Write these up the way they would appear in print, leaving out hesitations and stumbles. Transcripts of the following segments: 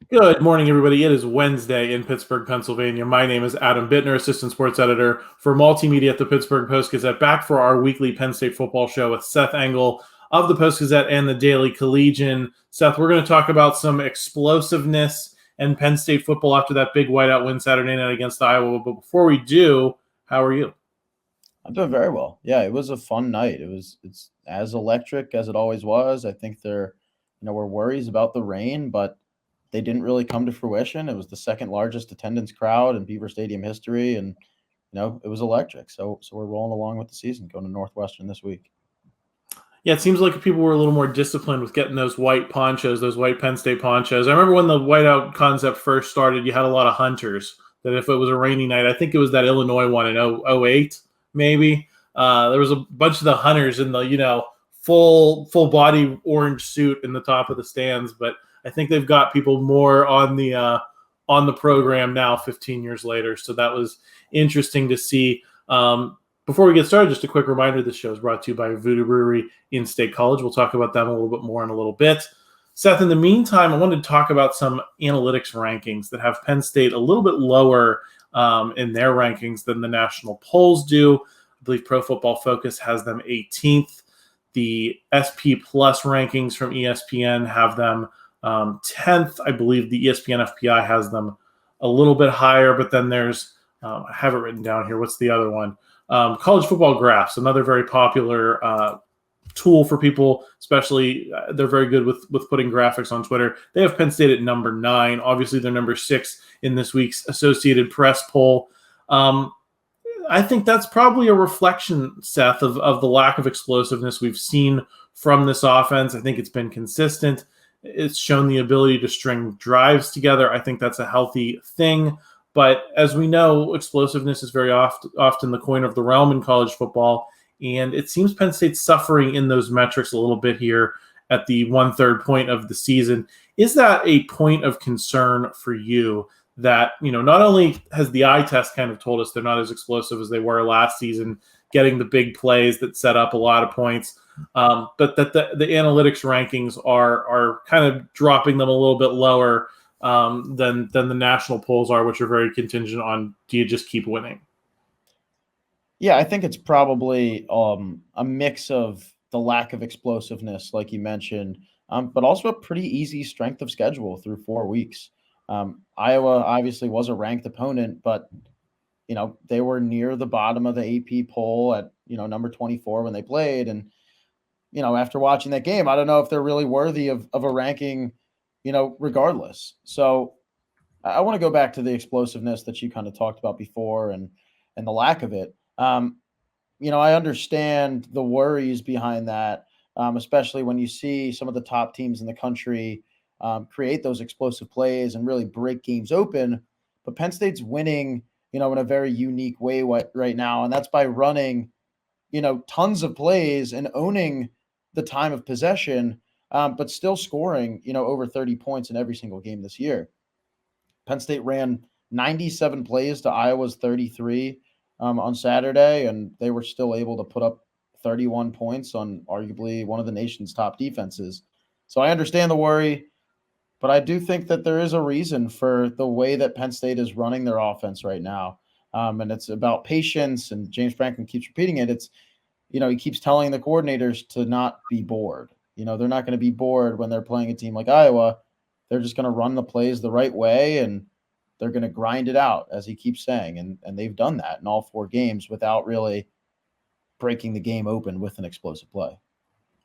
Good morning, everybody. It is Wednesday in Pittsburgh, Pennsylvania. My name is Adam Bittner, Assistant Sports Editor for Multimedia at the Pittsburgh Post-Gazette, back for our weekly Penn State football show with Seth Engle of the Post-Gazette and the Daily Collegian. Seth, we're going to talk about some explosiveness and Penn State football after that big whiteout win Saturday night against Iowa. But before we do, how are you? I'm doing very well. Yeah, it was a fun night. It's as electric as it always was. I think there, were worries about the rain, but they didn't really come to fruition. It was the second largest attendance crowd in Beaver Stadium history, and it was electric. So we're rolling along with the season, going to Northwestern this week. Yeah, it seems like people were a little more disciplined with getting those white ponchos, those white Penn State ponchos. I remember when the whiteout concept first started, you had a lot of hunters that if it was a rainy night, I think it was that Illinois one in 08, maybe. There was a bunch of the hunters in the, full body orange suit in the top of the stands, but I think they've got people more on the program now 15 years later. So that was interesting to see. Before we get started, just a quick reminder, this show is brought to you by Voodoo Brewery in State College. We'll talk about them a little bit more in a little bit. Seth, in the meantime, I wanted to talk about some analytics rankings that have Penn State a little bit lower in their rankings than the national polls do. I believe Pro Football Focus has them 18th. The SP Plus rankings from ESPN have them 10th. I believe the ESPN FPI has them a little bit higher, but then there's, I have it written down here. What's the other one? College Football Graphs, another very popular tool for people, especially they're very good with putting graphics on Twitter. They have Penn State at number 9. Obviously, they're number 6 in this week's Associated Press poll. I think that's probably a reflection, Seth, of the lack of explosiveness we've seen from this offense. I think it's been consistent. It's shown the ability to string drives together. I think that's a healthy thing. But as we know, explosiveness is very often the coin of the realm in college football. And it seems Penn State's suffering in those metrics a little bit here at the 1/3 point of the season. Is that a point of concern for you that, not only has the eye test kind of told us they're not as explosive as they were last season, getting the big plays that set up a lot of points, but that the analytics rankings are kind of dropping them a little bit lower than the national polls are, which are very contingent on, do you just keep winning? Yeah, I think it's probably a mix of the lack of explosiveness, like you mentioned, but also a pretty easy strength of schedule through 4 weeks. Iowa obviously was a ranked opponent, but they were near the bottom of the AP poll at number 24 when they played, and after watching that game, I don't know if they're really worthy of a ranking, regardless. So I want to go back to the explosiveness that you kind of talked about before and the lack of it. I understand the worries behind that, especially when you see some of the top teams in the country create those explosive plays and really break games open. But Penn State's winning, in a very unique way right now, and that's by running, tons of plays and owning the time of possession, but still scoring, over 30 points in every single game this year. Penn State ran 97 plays to Iowa's 33 on Saturday, and they were still able to put up 31 points on arguably one of the nation's top defenses. So I understand the worry, but I do think that there is a reason for the way that Penn State is running their offense right now. And it's about patience, and James Franklin keeps repeating it. It's, he keeps telling the coordinators to not be bored. They're not going to be bored when they're playing a team like Iowa. They're just going to run the plays the right way, and they're going to grind it out, as he keeps saying. And they've done that in all 4 games without really breaking the game open with an explosive play.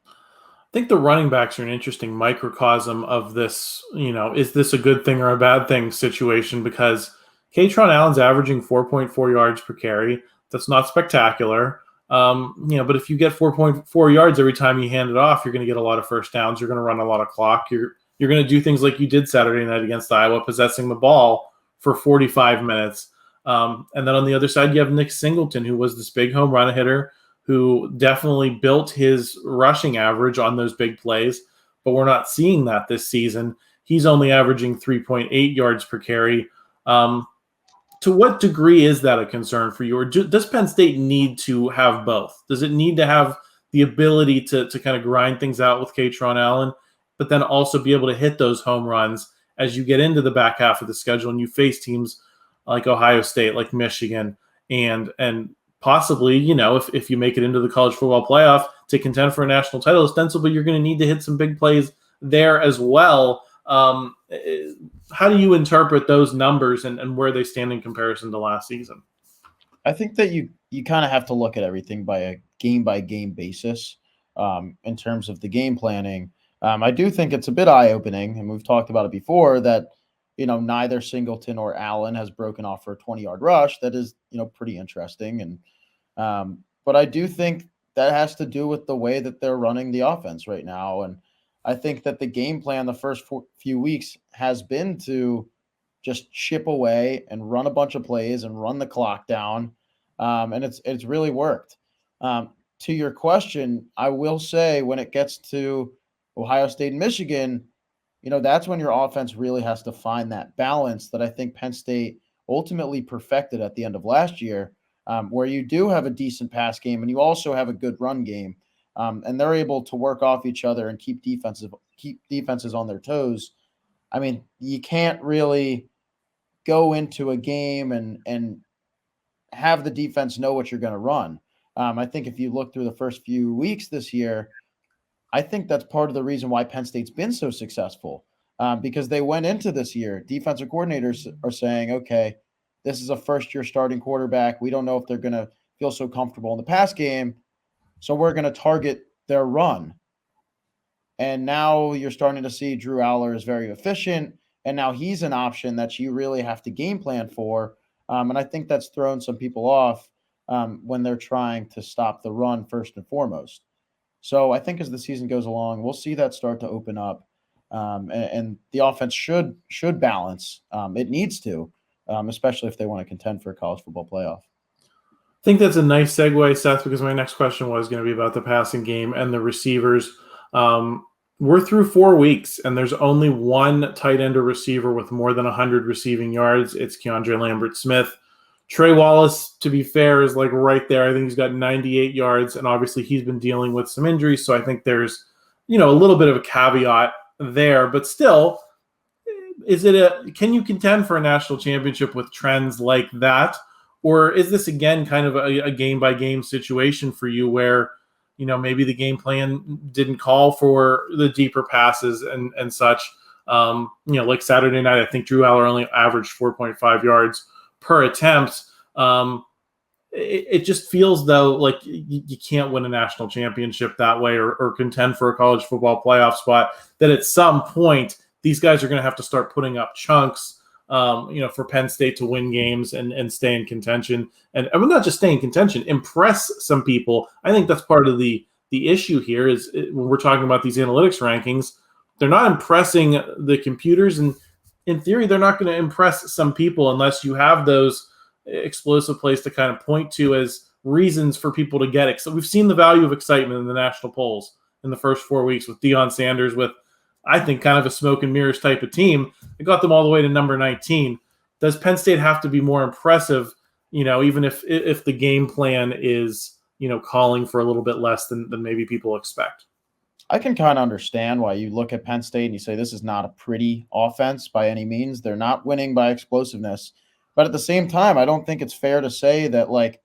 I think the running backs are an interesting microcosm of this, is this a good thing or a bad thing situation? Because Kaytron Allen's averaging 4.4 yards per carry. That's not spectacular. But if you get 4.4 yards every time you hand it off, you're going to get a lot of first downs. You're going to run a lot of clock. You're going to do things like you did Saturday night against Iowa, possessing the ball for 45 minutes. And then on the other side, you have Nick Singleton, who was this big home run hitter, who definitely built his rushing average on those big plays, but we're not seeing that this season. He's only averaging 3.8 yards per carry. To what degree is that a concern for you? Or does Penn State need to have both? Does it need to have the ability to kind of grind things out with Kaytron Allen, but then also be able to hit those home runs as you get into the back half of the schedule and you face teams like Ohio State, like Michigan, and possibly, if you make it into the college football playoff to contend for a national title, ostensibly you're going to need to hit some big plays there as well. How do you interpret those numbers and where they stand in comparison to last season? I think that you kind of have to look at everything by a game basis in terms of the game planning. I do think it's a bit eye-opening, and we've talked about it before, that neither Singleton or Allen has broken off for a 20-yard rush. That is pretty interesting, and but I do think that has to do with the way that they're running the offense right now. And I think that the game plan the first few weeks has been to just chip away and run a bunch of plays and run the clock down. And it's really worked. To your question, I will say when it gets to Ohio State and Michigan, that's when your offense really has to find that balance that I think Penn State ultimately perfected at the end of last year, where you do have a decent pass game and you also have a good run game. And they're able to work off each other and keep defenses on their toes. I mean, you can't really go into a game and have the defense know what you're going to run. I think if you look through the first few weeks this year, I think that's part of the reason why Penn State's been so successful, because they went into this year. Defensive coordinators are saying, okay, this is a first-year starting quarterback. We don't know if they're going to feel so comfortable in the pass game, so we're going to target their run. And now you're starting to see Drew Allar is very efficient, and now he's an option that you really have to game plan for. And I think that's thrown some people off when they're trying to stop the run first and foremost. So I think as the season goes along, we'll see that start to open up, and the offense should balance. It needs to, especially if they want to contend for a college football playoff. I think that's a nice segue, Seth, because my next question was going to be about the passing game and the receivers. We're through 4 weeks, and there's only one tight end or receiver with more than 100 receiving yards. It's KeAndre Lambert-Smith. Trey Wallace, to be fair, is like right there. I think he's got 98 yards, and obviously he's been dealing with some injuries, so I think there's, a little bit of a caveat there. But still, can you contend for a national championship with trends like that? Or is this, again, kind of a game-by-game situation for you where, maybe the game plan didn't call for the deeper passes and such? Like Saturday night, I think Drew Allar only averaged 4.5 yards per attempt. It just feels, though, like you can't win a national championship that way or contend for a college football playoff spot, that at some point these guys are going to have to start putting up chunks for Penn State to win games and stay in contention. And I mean, not just stay in contention, impress some people. I think that's part of the issue here is when we're talking about these analytics rankings, they're not impressing the computers. And in theory, they're not going to impress some people unless you have those explosive plays to kind of point to as reasons for people to get it. So we've seen the value of excitement in the national polls in the first 4 weeks with Deion Sanders, with I think kind of a smoke and mirrors type of team. It got them all the way to number 19. Does Penn State have to be more impressive, even if the game plan is, calling for a little bit less than maybe people expect? I can kind of understand why you look at Penn State and you say this is not a pretty offense by any means. They're not winning by explosiveness. But at the same time, I don't think it's fair to say that,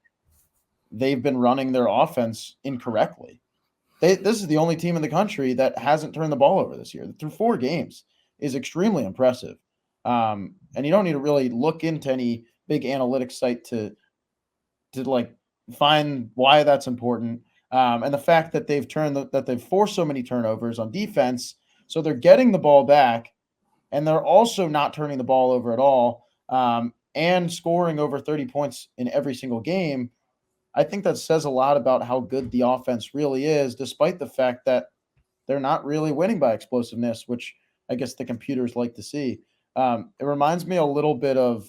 they've been running their offense incorrectly. This is the only team in the country that hasn't turned the ball over this year. Through 4 games is extremely impressive. And you don't need to really look into any big analytics site to find why that's important. And the fact that they've forced so many turnovers on defense, so they're getting the ball back, and they're also not turning the ball over at all, and scoring over 30 points in every single game. I think that says a lot about how good the offense really is, despite the fact that they're not really winning by explosiveness, which I guess the computers like to see. It reminds me a little bit of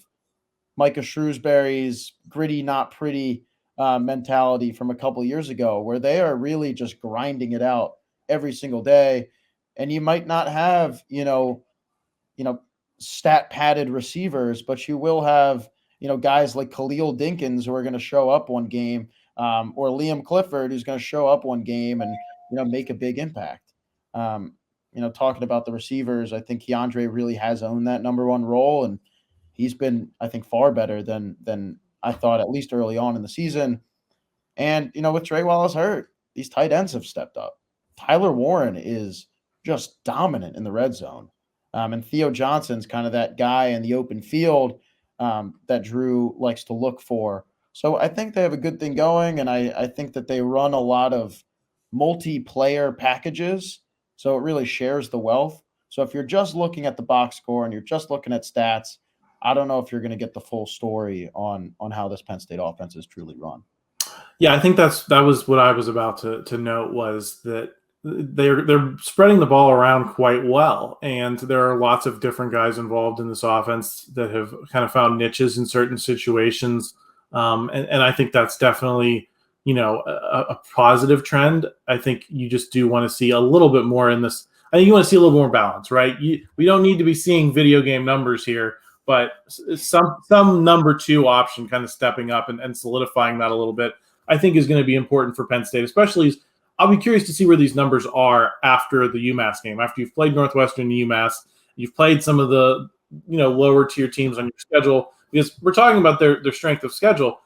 Micah Shrewsbury's gritty, not pretty mentality from a couple of years ago, where they are really just grinding it out every single day. And you might not have, stat padded receivers, but you will have, guys like Khalil Dinkins who are going to show up one game, or Liam Clifford who's going to show up one game and, make a big impact. talking about the receivers, I think KeAndre really has owned that number one role, and he's been, I think, far better than I thought, at least early on in the season. And, with Trey Wallace hurt, these tight ends have stepped up. Tyler Warren is just dominant in the red zone. And Theo Johnson's kind of that guy in the open field that Drew likes to look for. So I think they have a good thing going, and I think that they run a lot of multiplayer packages, so it really shares the wealth. So if you're just looking at the box score and you're just looking at stats, I don't know if you're going to get the full story on how this Penn State offense is truly run. Yeah, I think that was what I was about to note, was that they're spreading the ball around quite well, and there are lots of different guys involved in this offense that have kind of found niches in certain situations, and I think that's definitely a positive trend. I think you just do want to see a little bit more in this. I think you want to see a little more balance, right? We don't need to be seeing video game numbers here, but some number two option kind of stepping up and solidifying that a little bit, I think is going to be important for Penn State, especially as I'll be curious to see where these numbers are after the UMass game. After you've played Northwestern and UMass, you've played some of the lower tier teams on your schedule, because we're talking about their strength of schedule.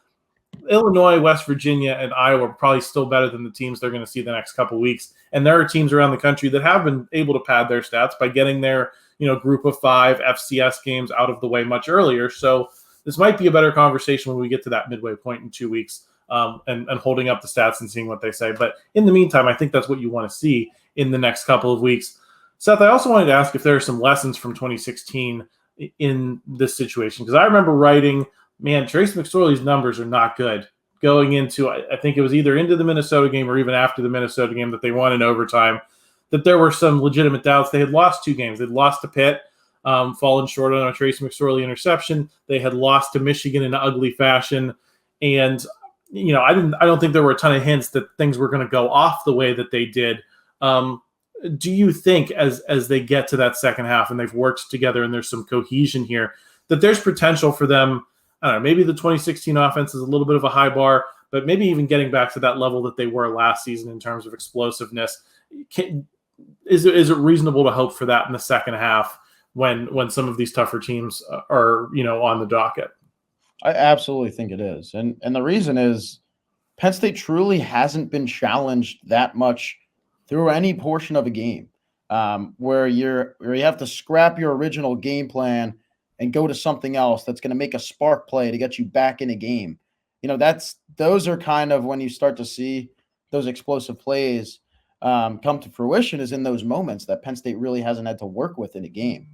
Illinois, West Virginia, and Iowa are probably still better than the teams they're going to see the next couple of weeks. And there are teams around the country that have been able to pad their stats by getting their group of 5 FCS games out of the way much earlier. So this might be a better conversation when we get to that midway point in 2 weeks. And holding up the stats and seeing what they say. But in the meantime, I think that's what you want to see in the next couple of weeks. Seth, I also wanted to ask if there are some lessons from 2016 in this situation, because I remember writing, man, Trace McSorley's numbers are not good going into, I think it was either into the Minnesota game or even after the Minnesota game that they won in overtime, that there were some legitimate doubts. They had lost 2 games. They'd lost to Pitt, fallen short on a Trace McSorley interception. They had lost to Michigan in ugly fashion. And I don't think there were a ton of hints that things were going to go off the way that they did. Do you think as they get to that second half and they've worked together and there's some cohesion here, that there's potential for them? I don't know, maybe the 2016 offense is a little bit of a high bar, but maybe even getting back to that level that they were last season in terms of explosiveness. Is it reasonable to hope for that in the second half when some of these tougher teams are on the docket? I absolutely think it is. And the reason is Penn State truly hasn't been challenged that much through any portion of a game, where you have to scrap your original game plan and go to something else that's going to make a spark play to get you back in a game. Those are kind of when you start to see those explosive plays come to fruition, is in those moments that Penn State really hasn't had to work with in a game.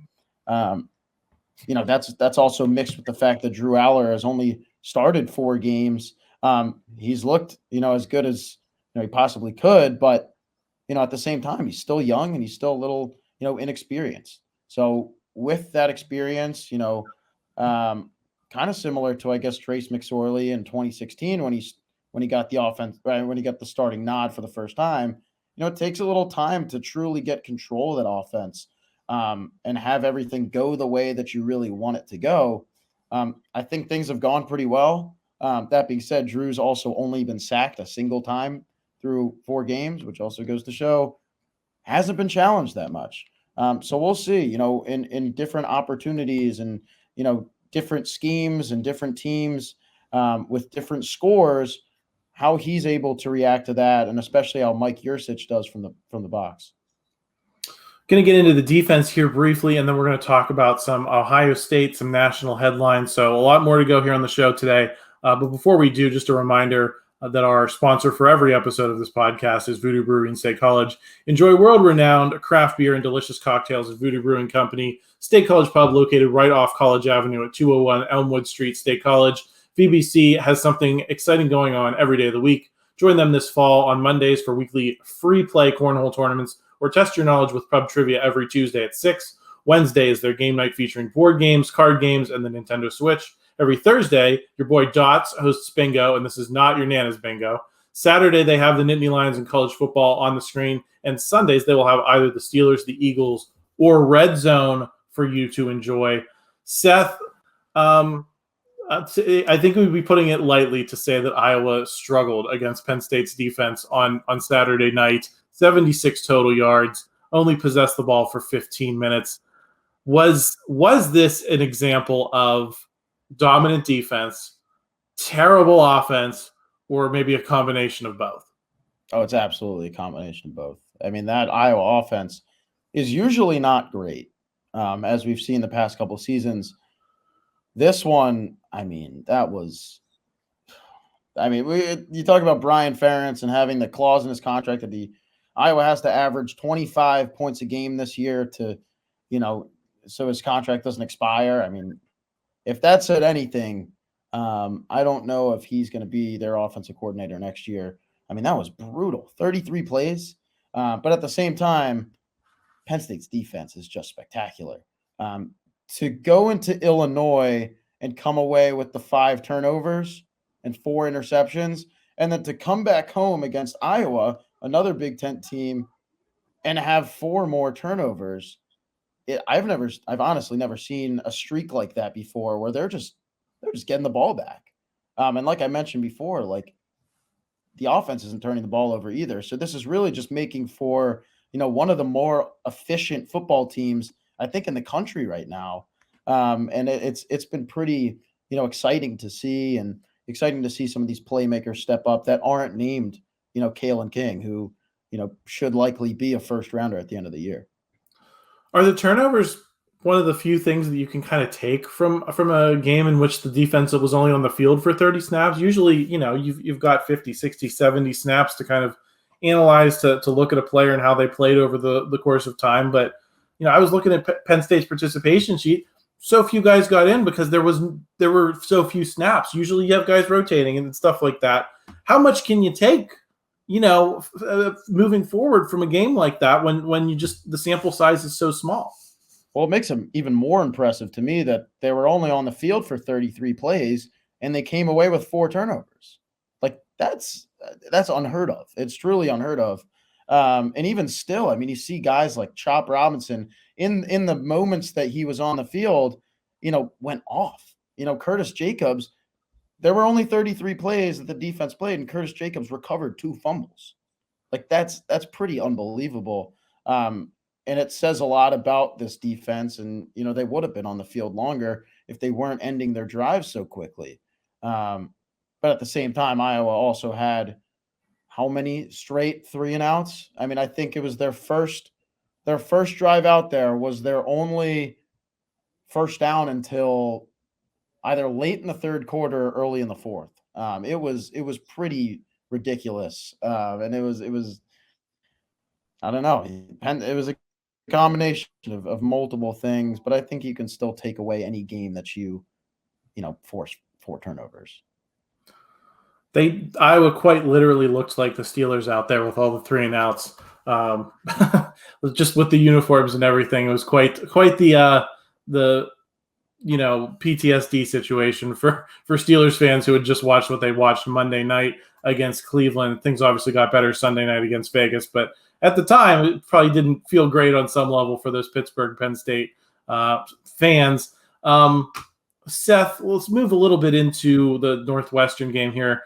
That's also mixed with the fact that Drew Allar has only started 4 games. He's looked, as good as he possibly could, but at the same time, he's still young and he's still a little, inexperienced. So with that experience, kind of similar to, I guess, Trace McSorley in 2016 when he got the offense, right, when he got the starting nod for the first time. It takes a little time to truly get control of that offense. And have everything go the way that you really want it to go. I think things have gone pretty well. That being said, Drew's also only been sacked a single time through 4 games, which also goes to show hasn't been challenged that much. So we'll see, in different opportunities and, different schemes and different teams with different scores, how he's able to react to that, and especially how Mike Yursich does from the box. Going to get into the defense here briefly, and then we're going to talk about some Ohio State, some national headlines. So a lot more to go here on the show today. But before we do, just a reminder that our sponsor for every episode of this podcast is Voodoo Brewery and State College. Enjoy world-renowned craft beer and delicious cocktails at Voodoo Brewing Company. State College Pub, located right off College Avenue at 201 Elmwood Street, State College. VBC has something exciting going on every day of the week. Join them this fall on Mondays for weekly free play cornhole tournaments, or test your knowledge with pub trivia every Tuesday at 6. Wednesday is their game night featuring board games, card games, and the Nintendo Switch. Every Thursday, your boy Dots hosts bingo, and this is not your Nana's bingo. Saturday, they have the Nittany Lions and college football on the screen. And Sundays, they will have either the Steelers, the Eagles, or Red Zone for you to enjoy. Seth, I think we'd be putting it lightly to say that Iowa struggled against Penn State's defense on Saturday night. 76 total yards. only possessed the ball for 15 minutes. Was this an example of dominant defense, terrible offense, or maybe a combination of both? Oh, it's absolutely a combination of both. I mean, that Iowa offense is usually not great, as we've seen the past couple seasons. This one, I mean, that was – I mean, you talk about Brian Ferentz and having the clause in his contract that Iowa has to average 25 points a game this year to, so his contract doesn't expire. I mean, if that said anything, I don't know if he's going to be their offensive coordinator next year. I mean, that was brutal. 33 plays. But at the same time, Penn State's defense is just spectacular. To go into Illinois and come away with the 5 turnovers and 4 interceptions, and then to come back home against Iowa, another Big Ten team, and have 4 more turnovers. I've honestly never seen a streak like that before, where they're just getting the ball back. And like I mentioned before, like, the offense isn't turning the ball over either. So this is really just making for, one of the more efficient football teams, I think, in the country right now. And it's been pretty, exciting to see, and exciting to see some of these playmakers step up that aren't named, Kalen King, who, should likely be a first rounder at the end of the year. Are the turnovers one of the few things that you can kind of take from a game in which the defense was only on the field for 30 snaps? Usually, you've got 50, 60, 70 snaps to kind of analyze, to look at a player and how they played over the course of time. But, I was looking at Penn State's participation sheet. So few guys got in because there were so few snaps. Usually you have guys rotating and stuff like that. How much can you take, moving forward from a game like that when the sample size is so small? Well, it makes them even more impressive to me that they were only on the field for 33 plays and they came away with 4 turnovers. Like, that's unheard of. It's truly unheard of. And even still, I mean, you see guys like Chop Robinson in the moments that he was on the field, went off. Curtis Jacobs, there were only 33 plays that the defense played, and Curtis Jacobs recovered 2 fumbles. Like, that's pretty unbelievable. And it says a lot about this defense. And, they would have been on the field longer if they weren't ending their drives so quickly. But at the same time, Iowa also had how many straight 3-and-outs? I mean, I think it was their first drive out there was their only first down until either late in the third quarter or early in the fourth. It was pretty ridiculous. And it was I don't know. It was a combination of multiple things, but I think you can still take away any game that you force 4 turnovers. Iowa quite literally looked like the Steelers out there with all the 3-and-outs, just with the uniforms and everything. It was quite the PTSD situation for Steelers fans who had just watched what they watched Monday night against Cleveland. Things obviously got better Sunday night against Vegas, but at the time, it probably didn't feel great on some level for those Pittsburgh Penn State fans. Seth, let's move a little bit into the Northwestern game here.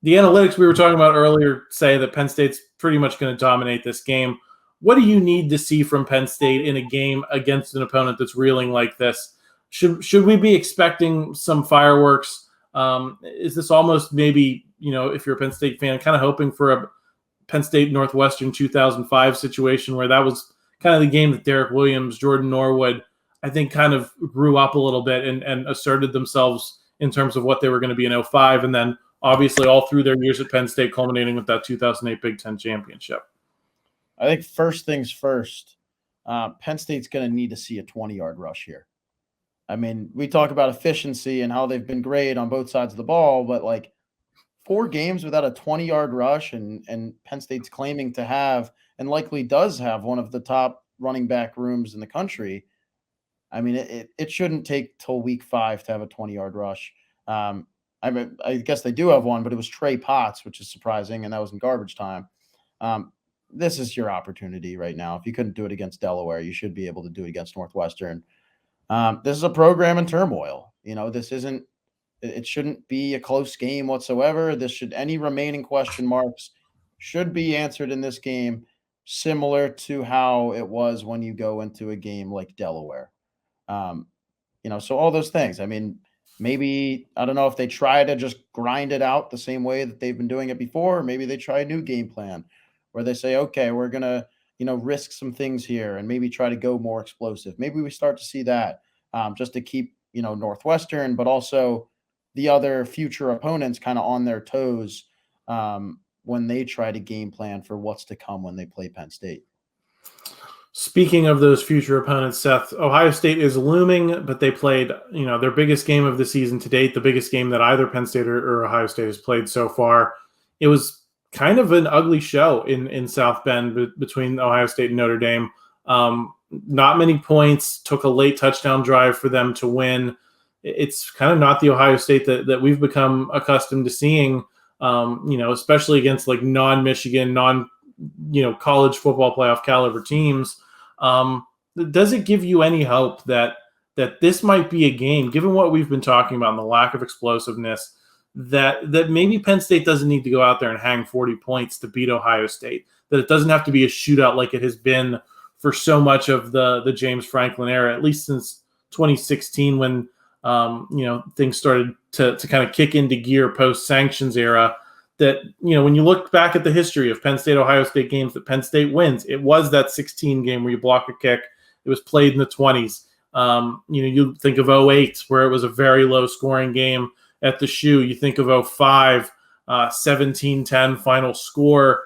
The analytics we were talking about earlier say that Penn State's pretty much going to dominate this game. What do you need to see from Penn State in a game against an opponent that's reeling like this? Should we be expecting some fireworks? Is this almost maybe, if you're a Penn State fan, kind of hoping for a Penn State Northwestern 2005 situation where that was kind of the game that Derek Williams, Jordan Norwood, I think, kind of grew up a little bit and asserted themselves in terms of what they were going to be in 05, and then obviously all through their years at Penn State, culminating with that 2008 Big Ten championship? I think first things first, Penn State's going to need to see a 20-yard rush here. I mean, we talk about efficiency and how they've been great on both sides of the ball, but like 4 games without a 20-yard rush, and Penn State's claiming to have, and likely does have, one of the top running back rooms in the country. I mean, it shouldn't take till week 5 to have a 20-yard rush. I guess they do have one, but it was Trey Potts, which is surprising, and that was in garbage time. This is your opportunity right now. If you couldn't do it against Delaware, you should be able to do it against Northwestern. This is a program in turmoil. It shouldn't be a close game whatsoever. Any remaining question marks should be answered in this game. similar to how it was when you go into a game like Delaware. Um, so all those things. I mean, maybe I don't know if they try to just grind it out the same way that they've been doing it before, or maybe they try a new game plan where they say, okay, we're gonna, risk some things here and maybe try to go more explosive. Maybe we start to see that just to keep, Northwestern, but also the other future opponents kind of on their toes when they try to game plan for what's to come when they play Penn State. Speaking of those future opponents, Seth, Ohio State is looming, but they played, their biggest game of the season to date, the biggest game that either Penn State or Ohio State has played so far. It was kind of an ugly show in South Bend between Ohio State and Notre Dame. Not many points, took a late touchdown drive for them to win. It's kind of not the Ohio State that we've become accustomed to seeing, especially against like non-Michigan, college football playoff caliber teams. Does it give you any hope that this might be a game, given what we've been talking about and the lack of explosiveness, that maybe Penn State doesn't need to go out there and hang 40 points to beat Ohio State, that it doesn't have to be a shootout like it has been for so much of the James Franklin era, at least since 2016 when things started to kind of kick into gear post-sanctions era, that, when you look back at the history of Penn State-Ohio State games that Penn State wins, it was that 16 game where you block a kick. It was played in the 20s. You think of 08, where it was a very low-scoring game at the Shoe. You think of 05, 17-10 final score.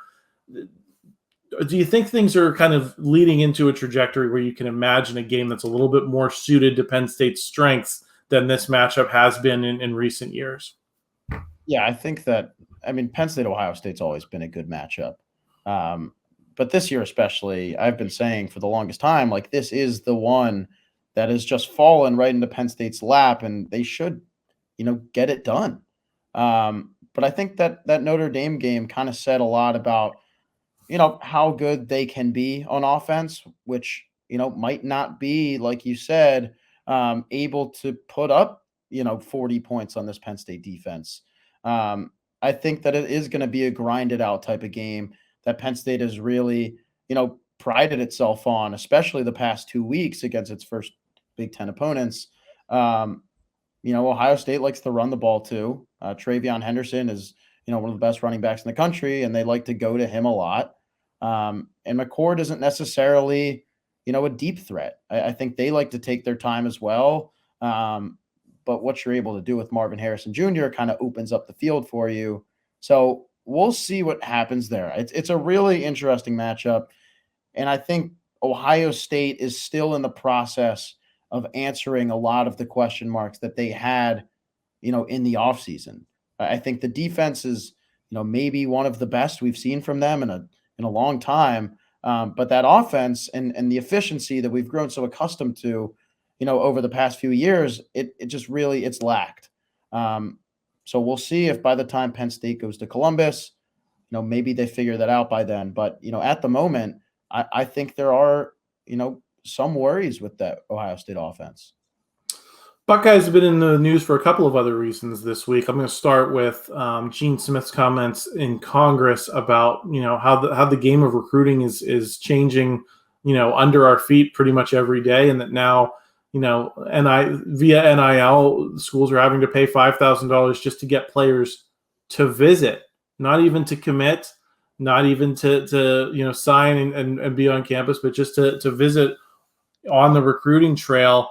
Do you think things are kind of leading into a trajectory where you can imagine a game that's a little bit more suited to Penn State's strengths than this matchup has been in recent years? Yeah, I think that, Penn State, Ohio State's always been a good matchup. But this year especially, I've been saying for the longest time, like, this is the one that has just fallen right into Penn State's lap, and they should, get it done. But I think that Notre Dame game kind of said a lot about, how good they can be on offense, which, might not be, like you said, able to put up, 40 points on this Penn State defense. I think that it is going to be a grinded out type of game that Penn State has really, prided itself on, especially the past 2 weeks against its first Big Ten opponents. Ohio State likes to run the ball too. Travion Henderson is, one of the best running backs in the country, and they like to go to him a lot. And McCord isn't necessarily, a deep threat. I think they like to take their time as well. But what you're able to do with Marvin Harrison Jr. kind of opens up the field for you. So we'll see what happens there. It's a really interesting matchup. And I think Ohio State is still in the process of answering a lot of the question marks that they had, in the offseason. I think the defense is, maybe one of the best we've seen from them in a long time. But that offense and the efficiency that we've grown so accustomed to, over the past few years, it just really, it's lacked. So we'll see if by the time Penn State goes to Columbus, maybe they figure that out by then. But, at the moment, I think there are, some worries with that Ohio State offense. Buckeyes have been in the news for a couple of other reasons this week. I'm going to start with Gene Smith's comments in Congress about, how the game of recruiting is changing, under our feet pretty much every day, and that now, via NIL, schools are having to pay $5,000 just to get players to visit, not even to commit, not even to sign and be on campus, but just to visit on the recruiting trail.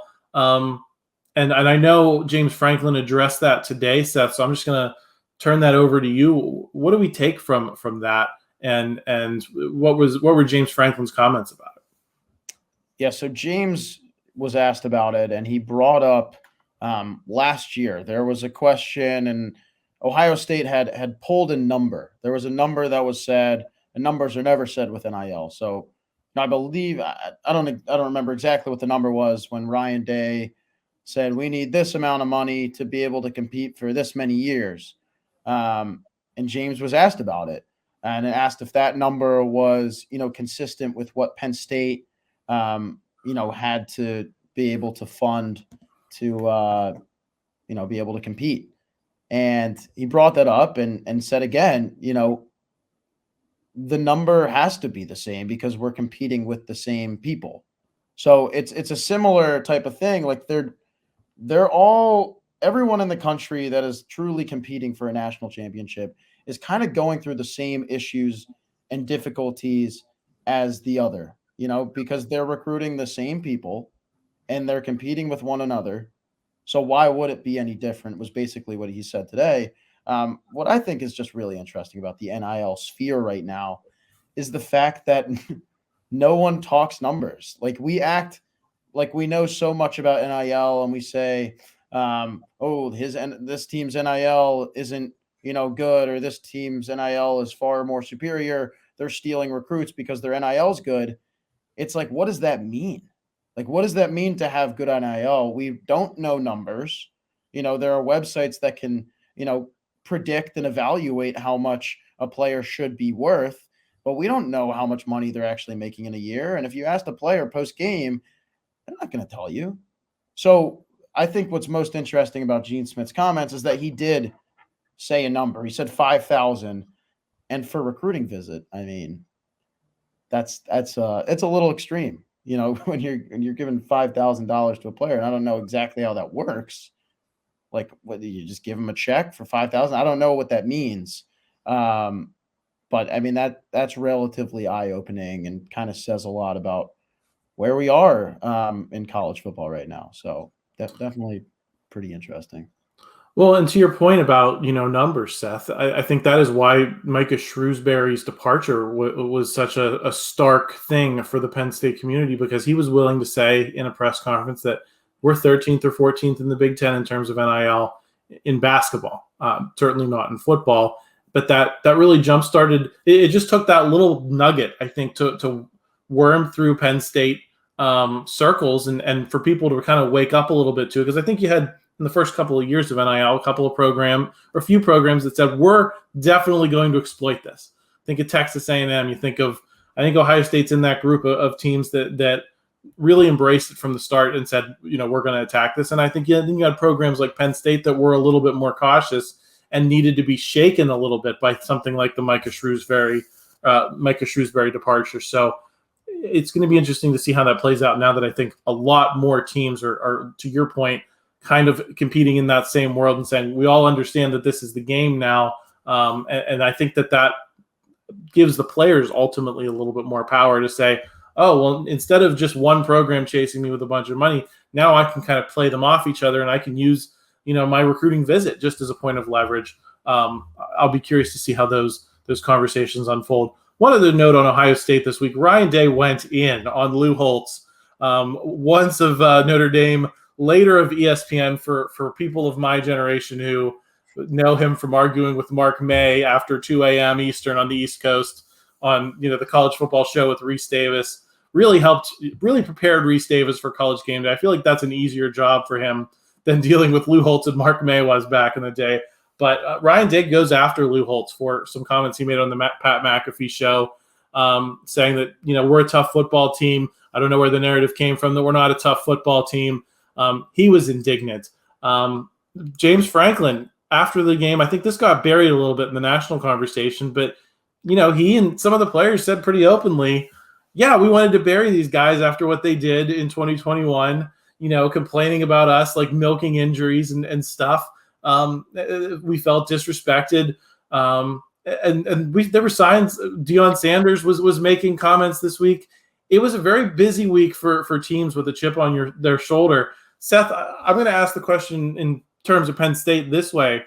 And I know James Franklin addressed that today, Seth. So I'm just going to turn that over to you. What do we take from that, and what were James Franklin's comments about it? Yeah, so James was asked about it, and he brought up last year there was a question, and Ohio State had pulled a number. There was a number that was said, and numbers are never said with NIL. So I believe I don't remember exactly what the number was when Ryan Day said we need this amount of money to be able to compete for this many years. And James was asked about it, and asked if that number was consistent with what Penn State had to be able to fund to be able to compete. And he brought that up and said again, the number has to be the same because we're competing with the same people. So it's a similar type of thing. Like they're all everyone in the country that is truly competing for a national championship is kind of going through the same issues and difficulties as the other, because they're recruiting the same people and they're competing with one another. So why would it be any different? Was basically what he said today. What I think is just really interesting about the NIL sphere right now is the fact that no one talks numbers. Like we act like we know so much about NIL, and we say, "Oh, this team's NIL isn't good, or this team's NIL is far more superior. They're stealing recruits because their NIL is good." It's like, what does that mean? Like, what does that mean to have good NIL? We don't know numbers. There are websites that can, predict and evaluate how much a player should be worth, but we don't know how much money they're actually making in a year. And if you ask the player post game, they're not going to tell you. So I think what's most interesting about Gene Smith's comments is that he did say a number. He said 5,000, and for recruiting visit, I mean, it's a little extreme, when you're giving $5,000 to a player, and I don't know exactly how that works. Like, what do you just give them a check for 5,000? I don't know what that means. But I mean, that's relatively eye-opening and kind of says a lot about where we are in college football right now. So definitely pretty interesting. Well, and to your point about numbers, Seth, I think that is why Micah Shrewsbury's departure was such a stark thing for the Penn State community, because he was willing to say in a press conference that we're 13th or 14th in the Big Ten in terms of NIL in basketball, certainly not in football. But that really jump started. It just took that little nugget, I think, to worm through Penn State circles and for people to kind of wake up a little bit to it, because I think you had, in the first couple of years of NIL, a few programs that said, we're definitely going to exploit this. Think of Texas A&M. You think of, I think Ohio State's in that group of teams that really embraced it from the start and said, we're going to attack this. And I think then you had programs like Penn State that were a little bit more cautious and needed to be shaken a little bit by something like the Micah Shrewsbury departure. So it's going to be interesting to see how that plays out now that I think a lot more teams are to your point, kind of competing in that same world and saying, we all understand that this is the game now. And I think that gives the players ultimately a little bit more power to say, oh, well, instead of just one program chasing me with a bunch of money, now I can kind of play them off each other, and I can use, my recruiting visit just as a point of leverage. I'll be curious to see how those conversations unfold. One other note on Ohio State this week, Ryan Day went in on Lou Holtz, once of Notre Dame, later of ESPN, for people of my generation who know him from arguing with Mark May after 2 a.m. Eastern on the East Coast on the college football show with Reese Davis. Really prepared Reese Davis for College Game Day. I feel like that's an easier job for him than dealing with Lou Holtz and Mark May was back in the day. But Ryan Day goes after Lou Holtz for some comments he made on the Pat McAfee show, saying that we're a tough football team. I don't know where the narrative came from that we're not a tough football team. He was indignant. James Franklin, after the game, I think this got buried a little bit in the national conversation, but he and some of the players said pretty openly, yeah, we wanted to bury these guys after what they did in 2021, complaining about us, like milking injuries and stuff. We felt disrespected. There were signs. Deion Sanders was making comments this week. It was a very busy week for teams with a chip on their shoulder. Seth, I'm going to ask the question in terms of Penn State this way.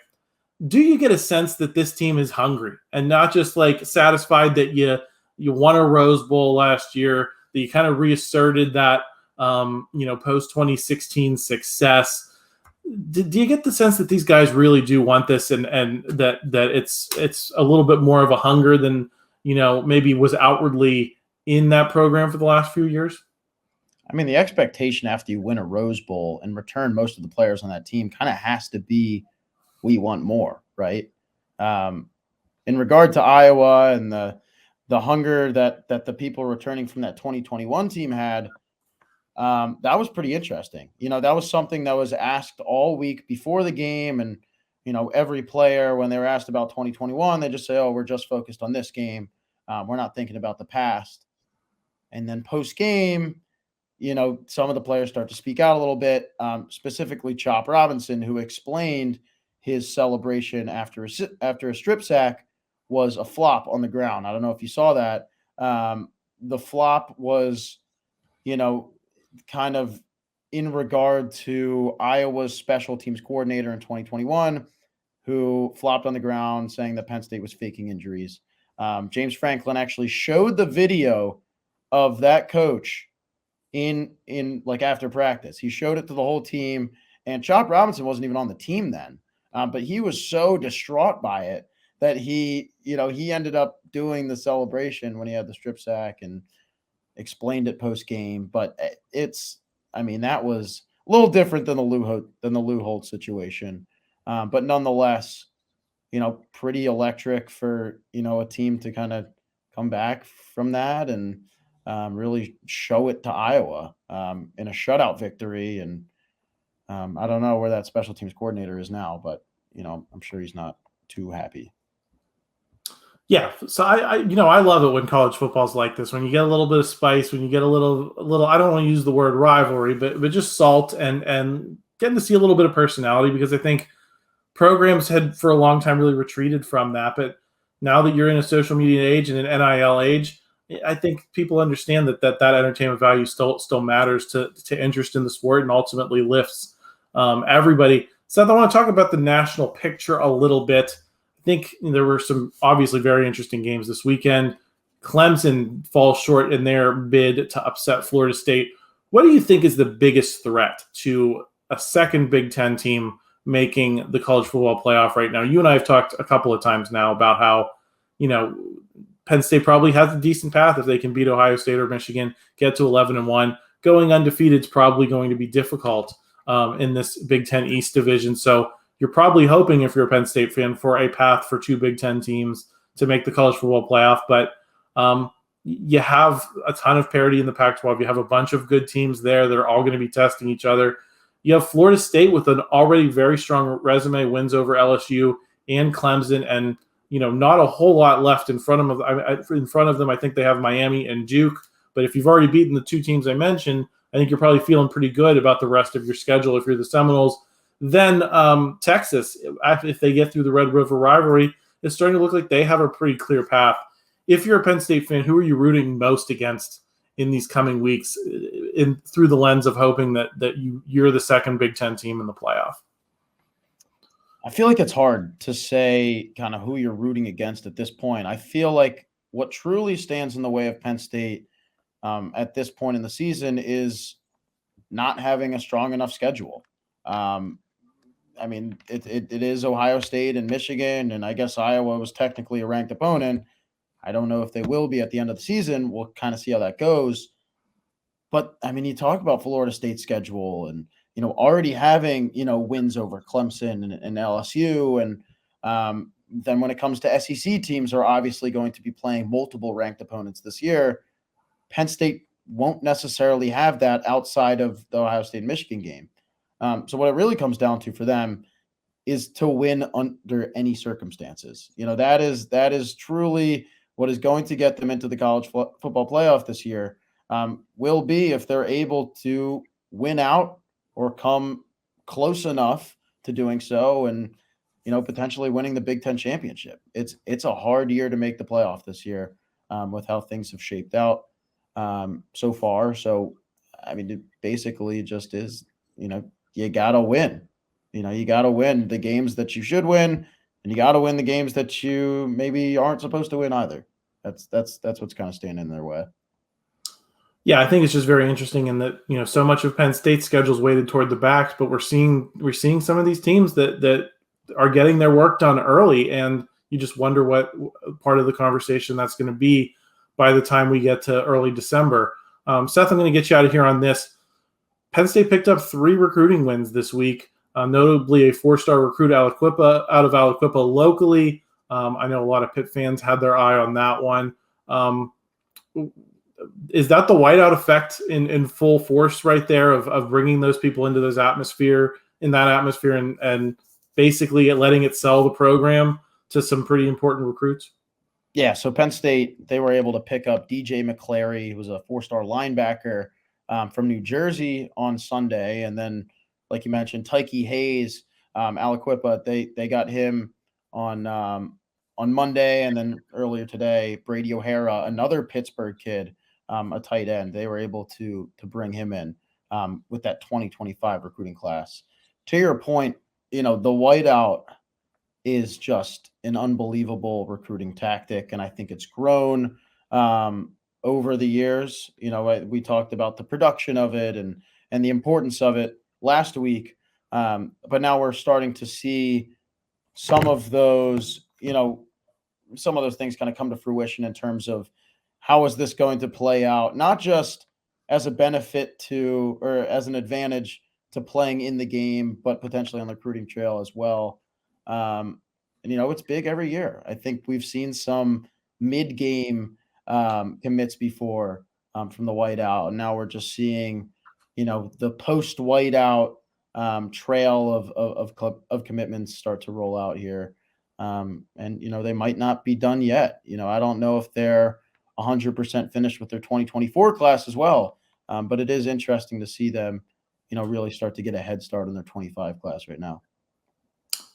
Do you get a sense that this team is hungry and not just like satisfied that you won a Rose Bowl last year, that you kind of reasserted that post 2016 success? Do you get the sense that these guys really do want this and that it's a little bit more of a hunger than maybe was outwardly in that program for the last few years? I mean, the expectation after you win a Rose Bowl and return most of the players on that team kind of has to be, we want more, right? In regard to Iowa and the hunger that the people returning from that 2021 team had, that was pretty interesting. That was something that was asked all week before the game. And, every player, when they were asked about 2021, they just say, oh, we're just focused on this game. We're not thinking about the past. And then post-game, some of the players start to speak out a little bit, specifically Chop Robinson, who explained his celebration after a strip sack was a flop on the ground. I don't know if you saw that. The flop was, kind of in regard to Iowa's special teams coordinator in 2021, who flopped on the ground saying that Penn State was faking injuries. James Franklin actually showed the video of that coach in like after practice. He showed it to the whole team, and Chop Robinson wasn't even on the team then. But he was so distraught by it that he ended up doing the celebration when he had the strip sack and explained it post game. But that was a little different than the Lou Holtz situation. But nonetheless, pretty electric for, a team to kind of come back from that and really show it to Iowa in a shutout victory. And I don't know where that special teams coordinator is now, but, I'm sure he's not too happy. Yeah. So I love it when college football's like this, when you get a little bit of spice, when you get a little, I don't want to use the word rivalry, but just salt and getting to see a little bit of personality, because I think programs had for a long time really retreated from that. But now that you're in a social media age and an NIL age, I think people understand that entertainment value still matters to interest in the sport and ultimately lifts everybody. Seth, I want to talk about the national picture a little bit. I think there were some obviously very interesting games this weekend. Clemson falls short in their bid to upset Florida State. What do you think is the biggest threat to a second Big Ten team making the college football playoff right now? You and I have talked a couple of times now about how, Penn State probably has a decent path if they can beat Ohio State or Michigan, get to 11-1. Going undefeated is probably going to be difficult in this Big Ten East division. So you're probably hoping, if you're a Penn State fan, for a path for two Big Ten teams to make the college football playoff. But you have a ton of parity in the Pac-12. You have a bunch of good teams there that are all going to be testing each other. You have Florida State with an already very strong resume, wins over LSU and Clemson, and not a whole lot left in front of them. I think they have Miami and Duke. But if you've already beaten the two teams I mentioned, I think you're probably feeling pretty good about the rest of your schedule if you're the Seminoles. Then Texas, if they get through the Red River rivalry, is starting to look like they have a pretty clear path. If you're a Penn State fan, who are you rooting most against in these coming weeks, through the lens of hoping that you're the second Big Ten team in the playoff? I feel like it's hard to say kind of who you're rooting against at this point. I feel like what truly stands in the way of Penn State at this point in the season is not having a strong enough schedule. It is Ohio State and Michigan, and I guess Iowa was technically a ranked opponent. I don't know if they will be at the end of the season. We'll kind of see how that goes. But, you talk about Florida State's schedule and, already having, wins over Clemson and LSU. And then when it comes to SEC teams are obviously going to be playing multiple ranked opponents this year. Penn State won't necessarily have that outside of the Ohio State and Michigan game. So what it really comes down to for them is to win under any circumstances. That is truly what is going to get them into the college football playoff this year, will be if they're able to win out or come close enough to doing so and, potentially winning the Big Ten championship. It's a hard year to make the playoff this year with how things have shaped out so far. So, it basically just is, you got to win. You got to win the games that you should win, and you got to win the games that you maybe aren't supposed to win either. That's what's kind of standing in their way. Yeah, I think it's just very interesting in that, so much of Penn State's schedule is weighted toward the backs, but we're seeing some of these teams that are getting their work done early, and you just wonder what part of the conversation that's going to be by the time we get to early December. Seth, I'm going to get you out of here on this. Penn State picked up 3 recruiting wins this week, notably a 4-star recruit out of Aliquippa locally. I know a lot of Pitt fans had their eye on that one. Is that the Whiteout effect in full force right there of bringing those people into that atmosphere and basically letting it sell the program to some pretty important recruits? Yeah, so Penn State, they were able to pick up DJ McClary, who was a 4-star linebacker from New Jersey on Sunday. And then, like you mentioned, Tyke Hayes, Aliquippa, they got him on Monday. And then earlier today, Brady O'Hara, another Pittsburgh kid, a tight end, they were able to bring him in with that 2025 recruiting class. To your point, the whiteout is just an unbelievable recruiting tactic. And I think it's grown over the years. We talked about the production of it and the importance of it last week. But now we're starting to see some of those things kind of come to fruition in terms of how is this going to play out, not just as a benefit to or as an advantage to playing in the game, but potentially on the recruiting trail as well. And it's big every year. I think we've seen some mid-game commits before from the whiteout, and now we're just seeing, the post-whiteout trail of commitments start to roll out here. And they might not be done yet. I don't know if they're 100% finished with their 2024 class as well, but it is interesting to see them, really start to get a head start on their 25 class right now.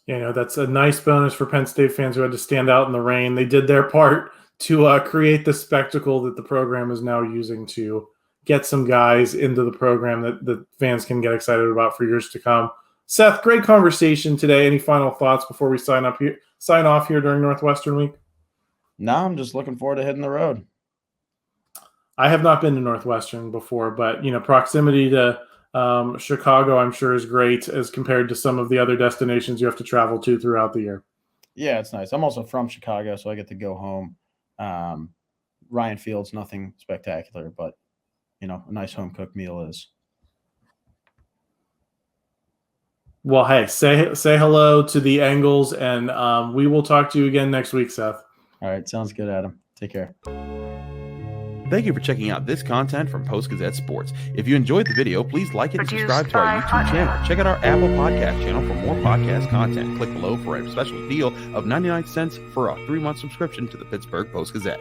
That's a nice bonus for Penn State fans who had to stand out in the rain. They did their part to create the spectacle that the program is now using to get some guys into the program that the fans can get excited about for years to come. Seth, great conversation today. Any final thoughts before we sign off here during Northwestern week? No, I'm just looking forward to hitting the road. I have not been to Northwestern before, but proximity to Chicago, I'm sure, is great as compared to some of the other destinations you have to travel to throughout the year. Yeah, it's nice. I'm also from Chicago, so I get to go home. Ryan Field's nothing spectacular, but a nice home cooked meal is. Well, hey, say hello to the Engles, and we will talk to you again next week, Seth. All right, sounds good, Adam. Take care. Thank you for checking out this content from Post-Gazette Sports. If you enjoyed the video, please like it and subscribe to our YouTube channel. Check out our Apple Podcast channel for more podcast content. Click below for a special deal of 99 cents for a 3-month subscription to the Pittsburgh Post-Gazette.